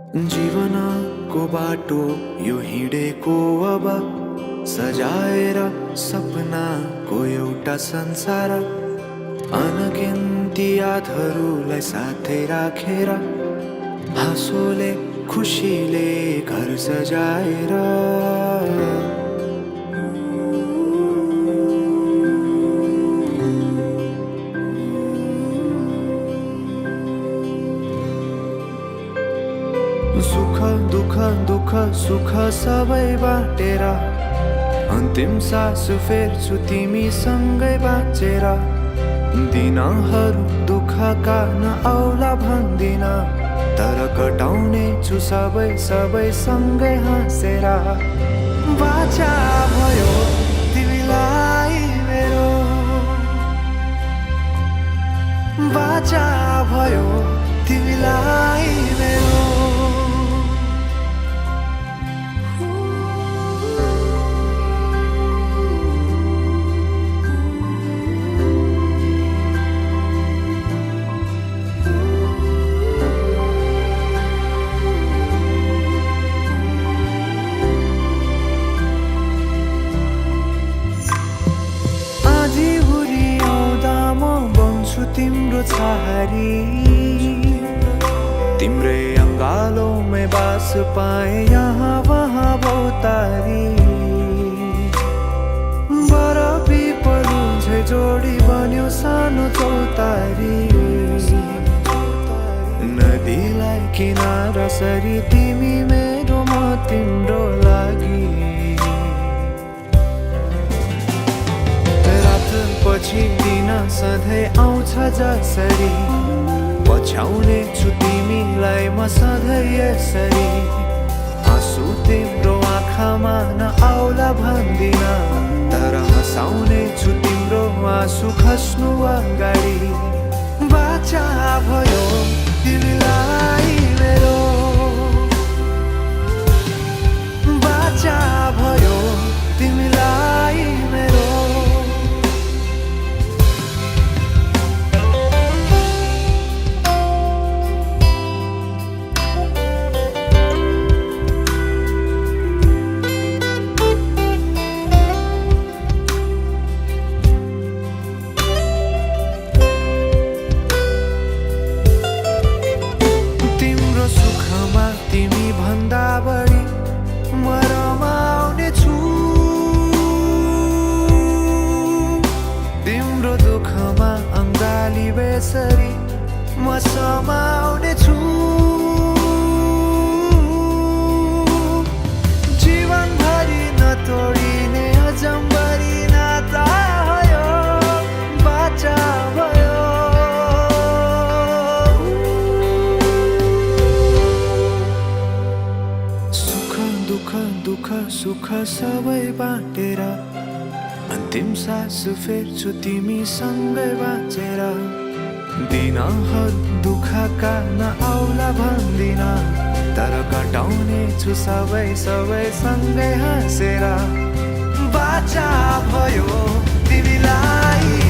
जीवनको बाटो यो हिँडेको अब सजाएर सपनाको एउटा संसार, अनगिन्ती यादहरूलाई साथै राखेर हाँसोले खुसीले घर सजाएर सुख दुःख दुःख सुख सबै बाटेर अन्तिम सास फेर्छु तिमीसँगै बाँचेर। दिनहरू दुःखका नआउला भन्दिन, तर कटाउने छु सबै सबै सँगै हाँसेर। बाचा भयो तिमीलाई मेरो, बाचा भयो तिमीलाई मेरो। तिम्रो छहारी तिम्रै अङ्गालोमै बास पाए यहाँ वहाँ भौतारी। बरफी पलु झै जोडी बन्यो सानो चौतारी, नदीलाई किनारा सरी तिमी मेरो म तिम्रो लागि। पछि दिन सधैँ आउँछ जसरी, पछ्याउने छु तिमीलाई म सधैँ यसरी। आँसु तिम्रो आँखामा नआउला भन्दिन, तर हँसाउने छु तिम्रो आँसु खस्नु अगाडि। बाचा भयो तिमीलाई मेरो, बाचा भयो तिमीलाई मेरो। तिमी भन्दा बढी म रमाउने छु, तिम्रो दुःखमा अङ्गाली बेसरी म समाउने छु। जीवनभरि नतोडिने अजम्बरी नाता भयो, बाचा भयो। दुःख दुःख सुख सबै बाटेर अन्तिम सास फेर्छु तिमीसँगै बाँचेर। दिनहरू दुःखका नआउला भन्दिन, तर कटाउने छु सबै सबै सँगै हाँसेर। बाचा भयो तिमीलाई